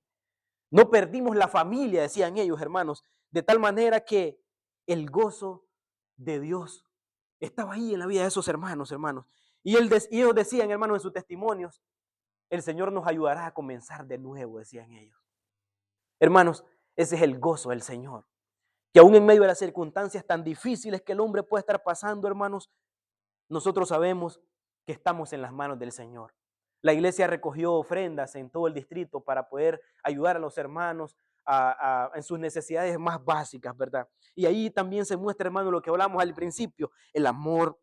no perdimos la familia, decían ellos, hermanos, de tal manera que el gozo de Dios estaba ahí en la vida de esos hermanos. Y ellos decían, hermanos, en sus testimonios, el Señor nos ayudará a comenzar de nuevo, decían ellos. Hermanos, ese es el gozo del Señor. Que aún en medio de las circunstancias tan difíciles que el hombre puede estar pasando, hermanos, nosotros sabemos que estamos en las manos del Señor. La iglesia recogió ofrendas en todo el distrito para poder ayudar a los hermanos en sus necesidades más básicas, ¿verdad? Y ahí también se muestra, hermano, lo que hablamos al principio, el amor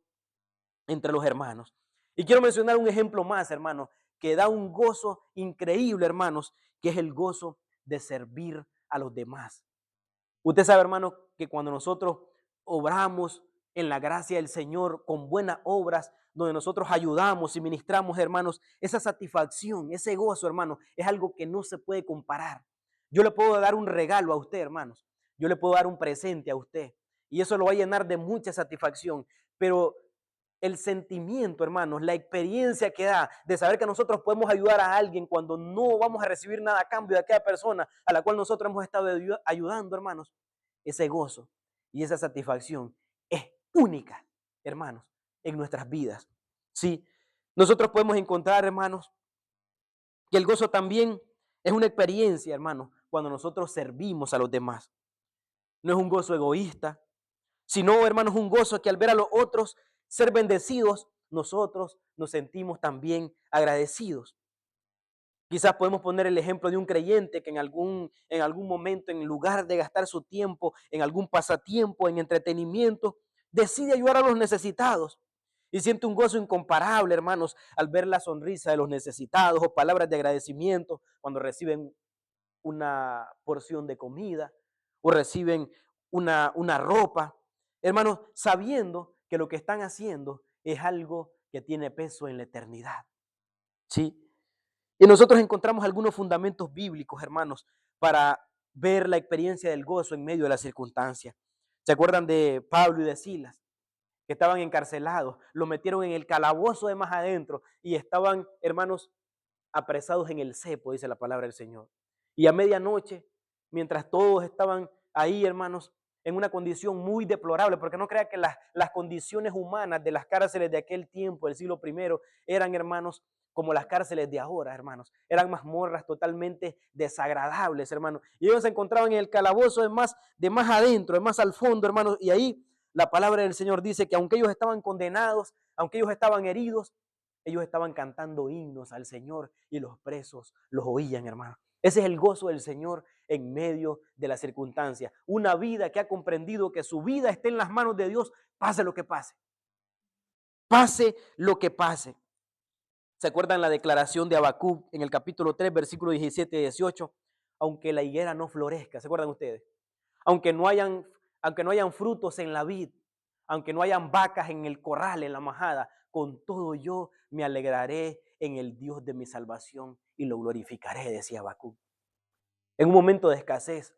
entre los hermanos. Y quiero mencionar un ejemplo más, hermanos, que da un gozo increíble, hermanos, que es el gozo de servir a los demás. Usted sabe, hermano, que cuando nosotros obramos en la gracia del Señor con buenas obras, donde nosotros ayudamos y ministramos, hermanos, esa satisfacción, ese gozo, hermano, es algo que no se puede comparar. Yo le puedo dar un regalo a usted, hermanos. Yo le puedo dar un presente a usted. Y eso lo va a llenar de mucha satisfacción. Pero el sentimiento, hermanos, la experiencia que da de saber que nosotros podemos ayudar a alguien cuando no vamos a recibir nada a cambio de aquella persona a la cual nosotros hemos estado ayudando, hermanos, ese gozo y esa satisfacción es única, hermanos, en nuestras vidas. Sí, nosotros podemos encontrar, hermanos, que el gozo también es una experiencia, hermanos, cuando nosotros servimos a los demás. No es un gozo egoísta, sino, hermanos, un gozo que al ver a los otros ser bendecidos, nosotros nos sentimos también agradecidos. Quizás podemos poner el ejemplo de un creyente que en algún momento, en lugar de gastar su tiempo en algún pasatiempo, en entretenimiento, decide ayudar a los necesitados y siente un gozo incomparable, hermanos, al ver la sonrisa de los necesitados o palabras de agradecimiento cuando reciben una porción de comida o reciben una ropa. Hermanos, sabiendo que lo que están haciendo es algo que tiene peso en la eternidad. ¿Sí? Y nosotros encontramos algunos fundamentos bíblicos, hermanos, para ver la experiencia del gozo en medio de las circunstancias. ¿Se acuerdan de Pablo y de Silas? Que estaban encarcelados, los metieron en el calabozo de más adentro y estaban, hermanos, apresados en el cepo, dice la palabra del Señor. Y a medianoche, mientras todos estaban ahí, hermanos, en una condición muy deplorable, porque no crea que las condiciones humanas de las cárceles de aquel tiempo, del siglo I, eran, hermanos, como las cárceles de ahora, hermanos. Eran mazmorras totalmente desagradables, hermanos. Y ellos se encontraban en el calabozo de más adentro, de más al fondo, hermanos. Y ahí la palabra del Señor dice que aunque ellos estaban condenados, aunque ellos estaban heridos, ellos estaban cantando himnos al Señor y los presos los oían, hermano. Ese es el gozo del Señor en medio de las circunstancias. Una vida que ha comprendido que su vida está en las manos de Dios, pase lo que pase. Pase lo que pase. ¿Se acuerdan la declaración de Habacuc en el capítulo 3, versículo 17 y 18? Aunque la higuera no florezca, ¿se acuerdan ustedes? Aunque no hayan frutos en la vid, aunque no hayan vacas en el corral, en la majada, con todo yo me alegraré en el Dios de mi salvación y lo glorificaré, decía Habacuc. En un momento de escasez,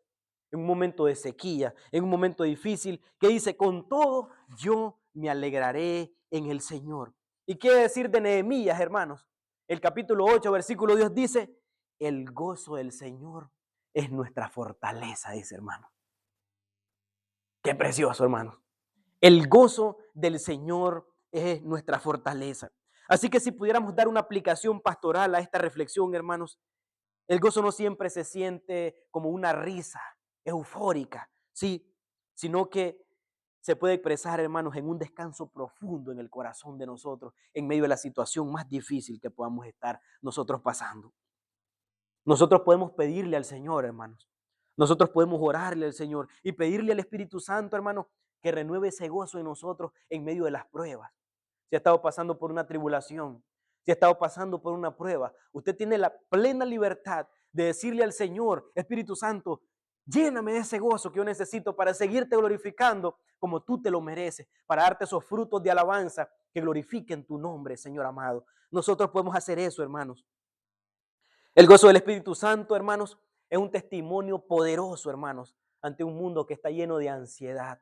en un momento de sequía, en un momento difícil, que dice, con todo yo me alegraré en el Señor. ¿Y qué decir de Nehemías, hermanos? El capítulo 8, versículo 10 dice, el gozo del Señor es nuestra fortaleza, dice, hermano. Qué precioso, hermano. El gozo del Señor es nuestra fortaleza. Así que si pudiéramos dar una aplicación pastoral a esta reflexión, hermanos, el gozo no siempre se siente como una risa eufórica, sí, sino que se puede expresar, hermanos, en un descanso profundo en el corazón de nosotros, en medio de la situación más difícil que podamos estar nosotros pasando. Nosotros podemos pedirle al Señor, hermanos. Nosotros podemos orarle al Señor y pedirle al Espíritu Santo, hermanos, que renueve ese gozo en nosotros en medio de las pruebas. Si ha estado pasando por una tribulación, si ha estado pasando por una prueba, usted tiene la plena libertad de decirle al Señor, Espíritu Santo, lléname de ese gozo que yo necesito para seguirte glorificando como tú te lo mereces, para darte esos frutos de alabanza que glorifiquen tu nombre, Señor amado. Nosotros podemos hacer eso, hermanos. El gozo del Espíritu Santo, hermanos, es un testimonio poderoso, hermanos, ante un mundo que está lleno de ansiedad,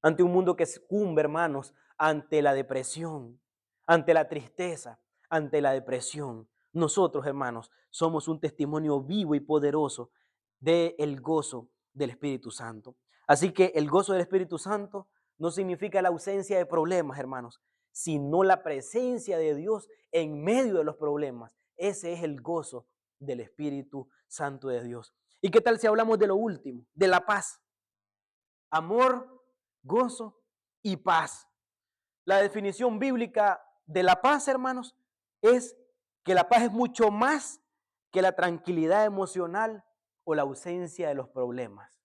ante un mundo que sucumbe, hermanos, ante la depresión, ante la tristeza, ante la depresión. Nosotros, hermanos, somos un testimonio vivo y poderoso del gozo del Espíritu Santo. Así que el gozo del Espíritu Santo no significa la ausencia de problemas, hermanos, sino la presencia de Dios en medio de los problemas. Ese es el gozo del Espíritu Santo de Dios. ¿Y qué tal si hablamos de lo último, de la paz? Amor, gozo y paz. La definición bíblica de la paz, hermanos, es que la paz es mucho más que la tranquilidad emocional o la ausencia de los problemas.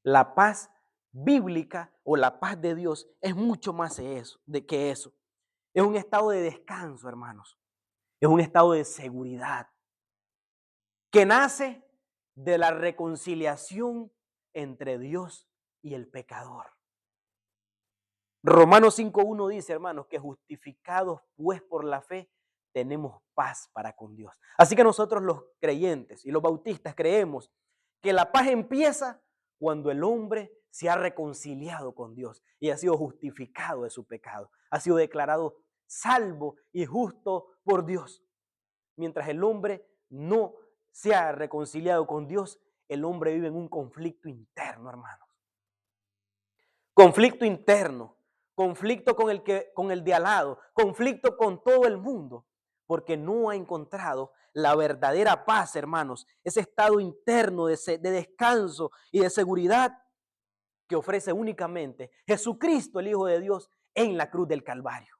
La paz bíblica o la paz de Dios es mucho más que eso. Es un estado de descanso, hermanos. Es un estado de seguridad que nace de la reconciliación entre Dios y el pecador. Romanos 5:1 dice, hermanos, que justificados pues por la fe, tenemos paz para con Dios. Así que nosotros los creyentes y los bautistas creemos que la paz empieza cuando el hombre se ha reconciliado con Dios y ha sido justificado de su pecado, ha sido declarado salvo y justo por Dios. Mientras el hombre no se ha reconciliado con Dios, el hombre vive en un conflicto interno, hermanos. Conflicto interno, conflicto con el de al lado, conflicto con todo el mundo, porque no ha encontrado la verdadera paz, hermanos, ese estado interno de descanso y de seguridad que ofrece únicamente Jesucristo, el Hijo de Dios, en la cruz del Calvario.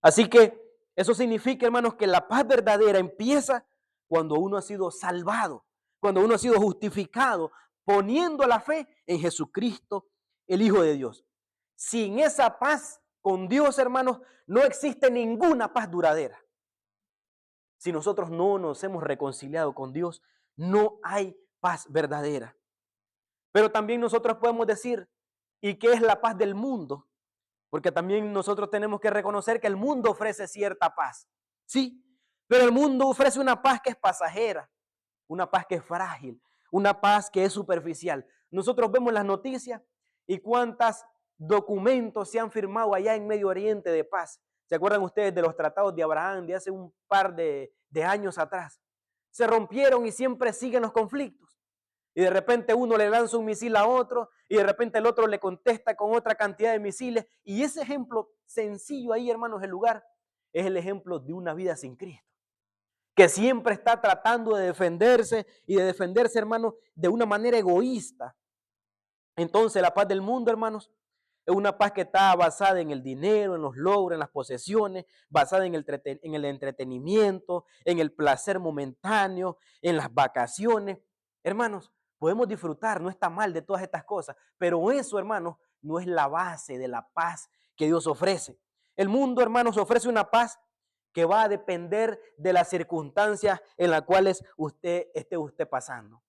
Así que eso significa, hermanos, que la paz verdadera empieza cuando uno ha sido salvado, cuando uno ha sido justificado, poniendo la fe en Jesucristo, el Hijo de Dios. Sin esa paz con Dios, hermanos, no existe ninguna paz duradera. Si nosotros no nos hemos reconciliado con Dios, no hay paz verdadera. Pero también nosotros podemos decir, ¿y qué es la paz del mundo? Porque también nosotros tenemos que reconocer que el mundo ofrece cierta paz. Sí, pero el mundo ofrece una paz que es pasajera, una paz que es frágil, una paz que es superficial. Nosotros vemos las noticias y cuántos documentos se han firmado allá en Medio Oriente de paz. ¿Se acuerdan ustedes de los tratados de Abraham de hace un par de años atrás? Se rompieron y siempre siguen los conflictos. Y de repente uno le lanza un misil a otro y de repente el otro le contesta con otra cantidad de misiles. Y ese ejemplo sencillo ahí, hermanos, el lugar, es el ejemplo de una vida sin Cristo, que siempre está tratando de defenderse y de defenderse, hermanos, de una manera egoísta. Entonces la paz del mundo, hermanos, es una paz que está basada en el dinero, en los logros, en las posesiones, basada en el entretenimiento, en el placer momentáneo, en las vacaciones. Hermanos, podemos disfrutar, no está mal de todas estas cosas, pero eso, hermanos, no es la base de la paz que Dios ofrece. El mundo, hermanos, ofrece una paz que va a depender de las circunstancias en las cuales esté pasando.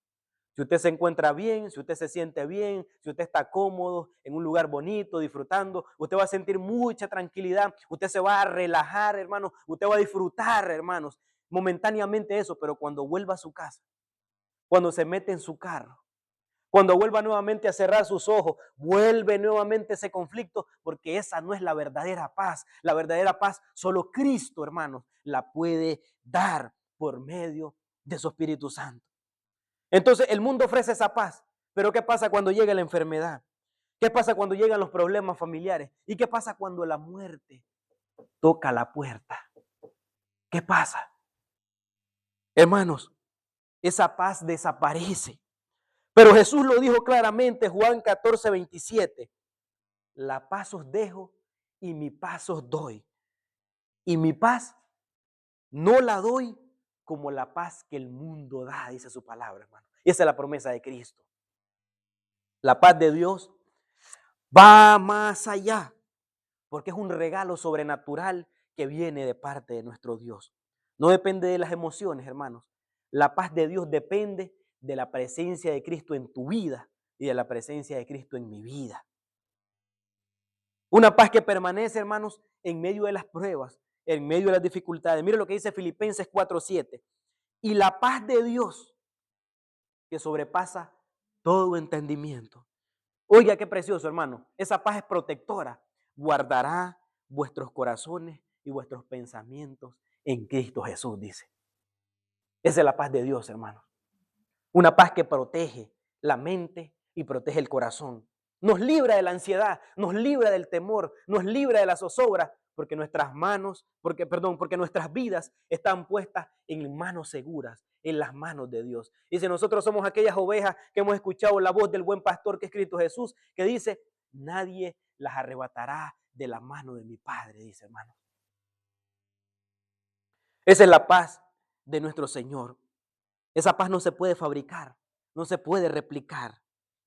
Si usted se encuentra bien, si usted se siente bien, si usted está cómodo en un lugar bonito, disfrutando, usted va a sentir mucha tranquilidad, usted se va a relajar, hermanos, usted va a disfrutar, hermanos, momentáneamente eso, pero cuando vuelva a su casa, cuando se mete en su carro, cuando vuelva nuevamente a cerrar sus ojos, vuelve nuevamente ese conflicto, porque esa no es la verdadera paz. La verdadera paz solo Cristo, hermanos, la puede dar por medio de su Espíritu Santo. Entonces el mundo ofrece esa paz, pero ¿qué pasa cuando llega la enfermedad? ¿Qué pasa cuando llegan los problemas familiares? ¿Y qué pasa cuando la muerte toca la puerta? ¿Qué pasa? Hermanos, esa paz desaparece. Pero Jesús lo dijo claramente, Juan 14:27. La paz os dejo y mi paz os doy. Y mi paz no la doy como la paz que el mundo da, dice su palabra, hermano. Y esa es la promesa de Cristo. La paz de Dios va más allá, porque es un regalo sobrenatural que viene de parte de nuestro Dios. No depende de las emociones, hermanos. La paz de Dios depende de la presencia de Cristo en tu vida y de la presencia de Cristo en mi vida. Una paz que permanece, hermanos, en medio de las pruebas, en medio de las dificultades. Mire lo que dice Filipenses 4:7. Y la paz de Dios que sobrepasa todo entendimiento. Oiga, qué precioso, hermano. Esa paz es protectora. Guardará vuestros corazones y vuestros pensamientos en Cristo Jesús, dice. Esa es la paz de Dios, hermano. Una paz que protege la mente y protege el corazón. Nos libra de la ansiedad, nos libra del temor, nos libra de la zozobra, porque porque nuestras vidas están puestas en manos seguras, en las manos de Dios. Y si nosotros somos aquellas ovejas que hemos escuchado la voz del buen pastor que es Cristo Jesús, que dice, nadie las arrebatará de la mano de mi Padre, dice, hermano. Esa es la paz de nuestro Señor. Esa paz no se puede fabricar, no se puede replicar.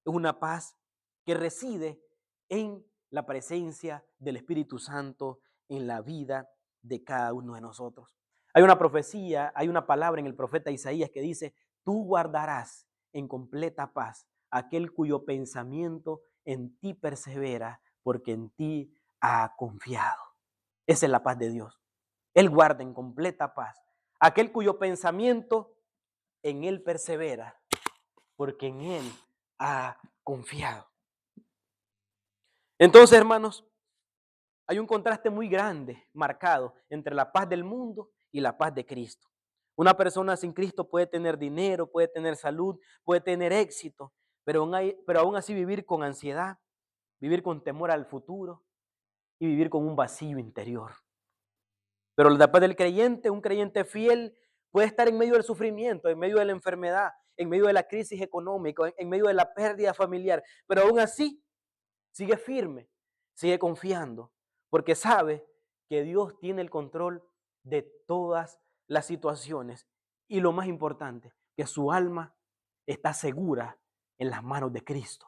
Es una paz que reside en la presencia del Espíritu Santo en la vida de cada uno de nosotros. Hay una profecía, hay una palabra en el profeta Isaías que dice: tú guardarás en completa paz aquel cuyo pensamiento en ti persevera, porque en ti ha confiado. Esa es la paz de Dios. Él guarda en completa paz aquel cuyo pensamiento en él persevera, porque en él ha confiado. Entonces, hermanos, hay un contraste muy grande, marcado, entre la paz del mundo y la paz de Cristo. Una persona sin Cristo puede tener dinero, puede tener salud, puede tener éxito, pero aún así vivir con ansiedad, vivir con temor al futuro y vivir con un vacío interior. Pero la paz del creyente, un creyente fiel, puede estar en medio del sufrimiento, en medio de la enfermedad, en medio de la crisis económica, en medio de la pérdida familiar, pero aún así sigue firme, sigue confiando, porque sabe que Dios tiene el control de todas las situaciones y lo más importante, que su alma está segura en las manos de Cristo.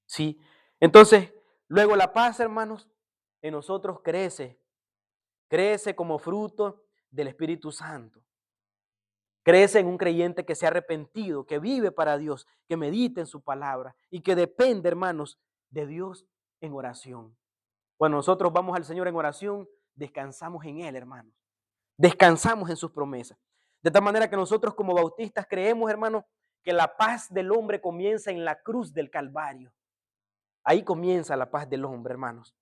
¿Sí? Entonces, luego la paz, hermanos, en nosotros crece como fruto del Espíritu Santo. Crece en un creyente que se ha arrepentido, que vive para Dios, que medita en su palabra y que depende, hermanos, de Dios en oración. Cuando nosotros vamos al Señor en oración, descansamos en Él, hermanos. Descansamos en sus promesas. De tal manera que nosotros como bautistas creemos, hermanos, que la paz del hombre comienza en la cruz del Calvario. Ahí comienza la paz del hombre, hermanos.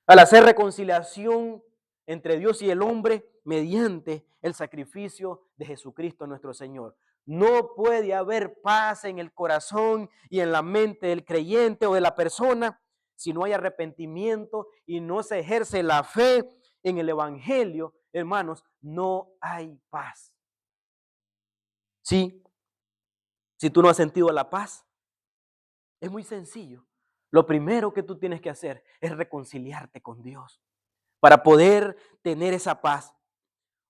Al hacer reconciliación entre Dios y el hombre mediante el sacrificio de Jesucristo nuestro Señor. No puede haber paz en el corazón y en la mente del creyente o de la persona si no hay arrepentimiento y no se ejerce la fe en el Evangelio. Hermanos, no hay paz. Sí, si tú no has sentido la paz, es muy sencillo. Lo primero que tú tienes que hacer es reconciliarte con Dios para poder tener esa paz.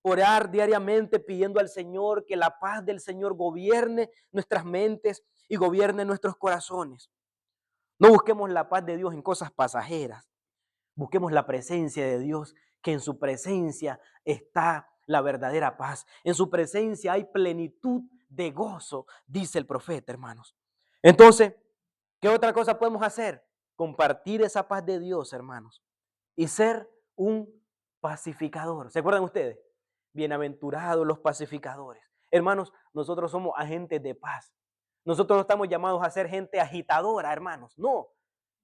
Orar diariamente pidiendo al Señor que la paz del Señor gobierne nuestras mentes y gobierne nuestros corazones. No busquemos la paz de Dios en cosas pasajeras. Busquemos la presencia de Dios, que en su presencia está la verdadera paz. En su presencia hay plenitud de gozo, dice el profeta, hermanos. Entonces, ¿qué otra cosa podemos hacer? Compartir esa paz de Dios, hermanos, y ser un pacificador. ¿Se acuerdan ustedes? Bienaventurados los pacificadores. Hermanos, nosotros somos agentes de paz. Nosotros no estamos llamados a ser gente agitadora, hermanos. No,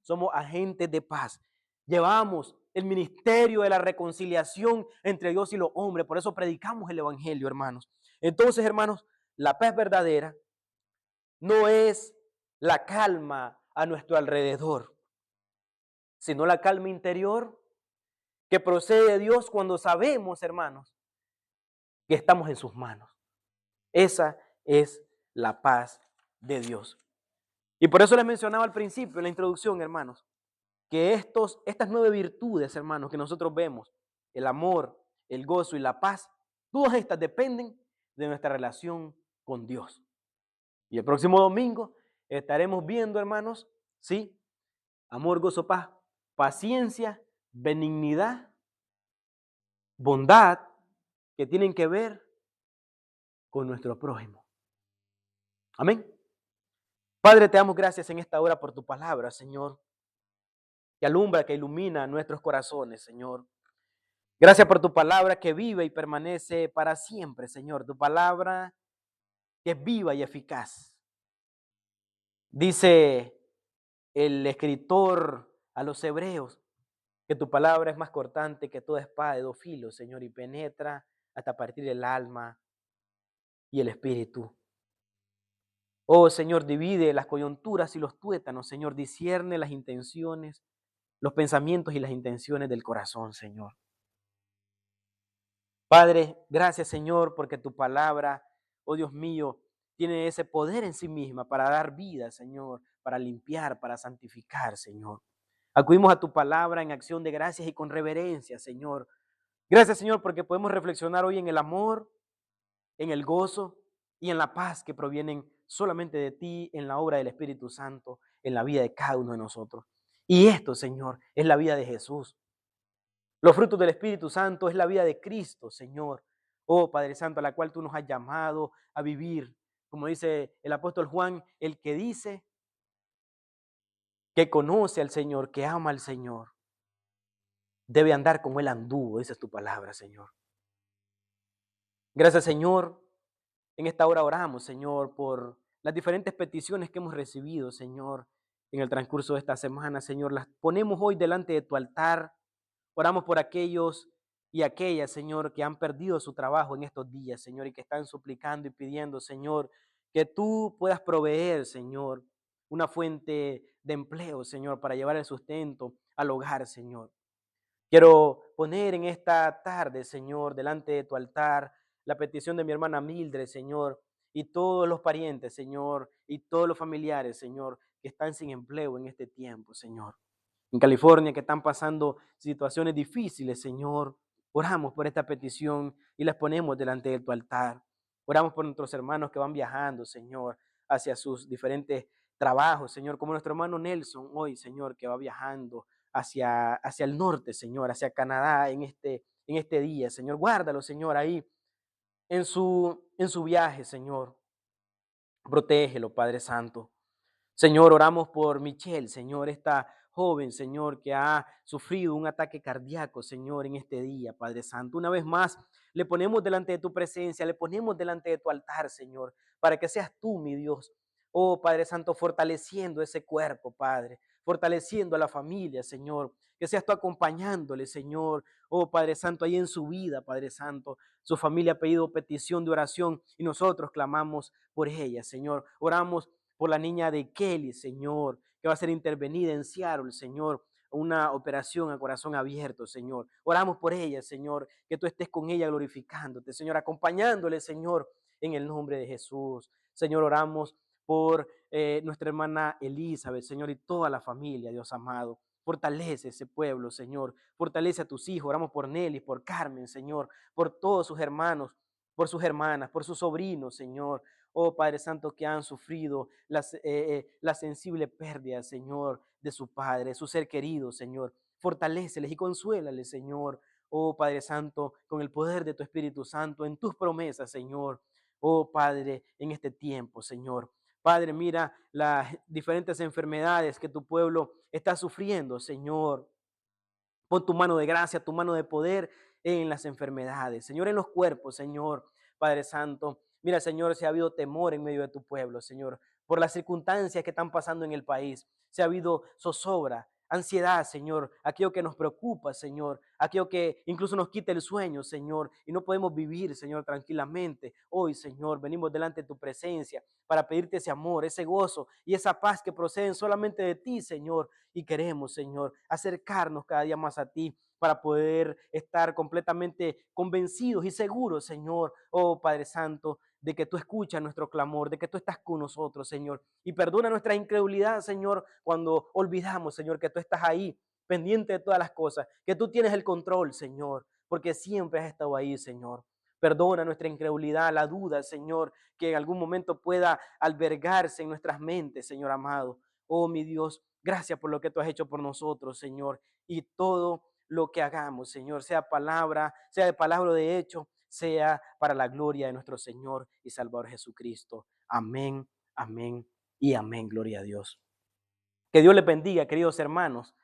somos agentes de paz. Llevamos el ministerio de la reconciliación entre Dios y los hombres. Por eso predicamos el evangelio, hermanos. Entonces, hermanos, la paz verdadera no es la calma a nuestro alrededor, sino la calma interior que procede de Dios cuando sabemos, hermanos, que estamos en sus manos. Esa es la paz de Dios. Y por eso les mencionaba al principio, en la introducción, hermanos, que estas 9 virtudes, hermanos, que nosotros vemos, el amor, el gozo y la paz, todas estas dependen de nuestra relación con Dios. Y el próximo domingo estaremos viendo, hermanos, ¿sí? Amor, gozo, paz, paciencia, benignidad, bondad, que tienen que ver con nuestro prójimo. Amén. Padre, te damos gracias en esta hora por tu palabra, Señor, que alumbra, que ilumina nuestros corazones, Señor. Gracias por tu palabra que vive y permanece para siempre, Señor. Tu palabra que es viva y eficaz. Dice el escritor a los hebreos que tu palabra es más cortante que toda espada de dos filos, Señor, y penetra hasta partir el alma y el espíritu. Oh, Señor, divide las coyunturas y los tuétanos, Señor, discierne las intenciones, los pensamientos y las intenciones del corazón, Señor. Padre, gracias, Señor, porque tu palabra, oh Dios mío, tiene ese poder en sí misma para dar vida, Señor, para limpiar, para santificar, Señor. Acudimos a tu palabra en acción de gracias y con reverencia, Señor. Gracias, Señor, porque podemos reflexionar hoy en el amor, en el gozo, y en la paz que provienen solamente de ti, en la obra del Espíritu Santo, en la vida de cada uno de nosotros. Y esto, Señor, es la vida de Jesús. Los frutos del Espíritu Santo es la vida de Cristo, Señor. Oh Padre Santo, a la cual tú nos has llamado a vivir. Como dice el apóstol Juan, el que dice que conoce al Señor, que ama al Señor, debe andar como Él anduvo. Esa es tu palabra, Señor. Gracias, Señor. En esta hora oramos, Señor, por las diferentes peticiones que hemos recibido, Señor, en el transcurso de esta semana, Señor. Las ponemos hoy delante de tu altar. Oramos por aquellos y aquellas, Señor, que han perdido su trabajo en estos días, Señor, y que están suplicando y pidiendo, Señor, que tú puedas proveer, Señor, una fuente de empleo, Señor, para llevar el sustento al hogar, Señor. Quiero poner en esta tarde, Señor, delante de tu altar, la petición de mi hermana Mildred, Señor, y todos los parientes, Señor, y todos los familiares, Señor, que están sin empleo en este tiempo, Señor. En California, que están pasando situaciones difíciles, Señor. Oramos por esta petición y las ponemos delante de tu altar. Oramos por nuestros hermanos que van viajando, Señor, hacia sus diferentes trabajos, Señor, como nuestro hermano Nelson hoy, Señor, que va viajando hacia el norte, Señor, hacia Canadá en este día, Señor. Guárdalo, Señor, ahí en su viaje, Señor. Protégelo, Padre Santo. Señor, oramos por Michelle, Señor, esta joven, Señor, que ha sufrido un ataque cardíaco, Señor, en este día, Padre Santo. Una vez más, le ponemos delante de tu presencia, le ponemos delante de tu altar, Señor, para que seas tú, mi Dios. Oh, Padre Santo, fortaleciendo ese cuerpo, Padre, fortaleciendo a la familia, Señor, que seas tú acompañándole, Señor. Oh, Padre Santo, ahí en su vida, Padre Santo, su familia ha pedido petición de oración y nosotros clamamos por ella, Señor. Oramos por la niña de Kelly, Señor, que va a ser intervenida en Seattle, Señor, una operación a corazón abierto, Señor. Oramos por ella, Señor, que tú estés con ella glorificándote, Señor, acompañándole, Señor, en el nombre de Jesús. Señor, oramos por nuestra hermana Elizabeth, Señor, y toda la familia, Dios amado. Fortalece ese pueblo, Señor. Fortalece a tus hijos. Oramos por Nelly, por Carmen, Señor, por todos sus hermanos, por sus hermanas, por sus sobrinos, Señor. Oh Padre Santo, que han sufrido la sensible pérdida, Señor, de su Padre, su ser querido, Señor. Fortaléceles y consuélales, Señor. Oh Padre Santo, con el poder de tu Espíritu Santo, en tus promesas, Señor. Oh Padre, en este tiempo, Señor. Padre, mira las diferentes enfermedades que tu pueblo está sufriendo, Señor. Pon tu mano de gracia, tu mano de poder en las enfermedades, Señor, en los cuerpos, Señor, Padre Santo. Mira, Señor, si ha habido temor en medio de tu pueblo, Señor, por las circunstancias que están pasando en el país. Si ha habido zozobra, ansiedad, Señor, aquello que nos preocupa, Señor, aquello que incluso nos quita el sueño, Señor, y no podemos vivir, Señor, tranquilamente. Hoy, Señor, venimos delante de tu presencia para pedirte ese amor, ese gozo y esa paz que proceden solamente de ti, Señor. Y queremos, Señor, acercarnos cada día más a ti para poder estar completamente convencidos y seguros, Señor, oh Padre Santo, de que tú escuchas nuestro clamor, de que tú estás con nosotros, Señor. Y perdona nuestra incredulidad, Señor, cuando olvidamos, Señor, que tú estás ahí, pendiente de todas las cosas, que tú tienes el control, Señor, porque siempre has estado ahí, Señor. Perdona nuestra incredulidad, la duda, Señor, que en algún momento pueda albergarse en nuestras mentes, Señor amado. Oh, mi Dios, gracias por lo que tú has hecho por nosotros, Señor. Y todo lo que hagamos, Señor, sea palabra, sea de palabra o de hecho, sea para la gloria de nuestro Señor y Salvador Jesucristo. Amén, amén y amén. Gloria a Dios. Que Dios les bendiga, queridos hermanos.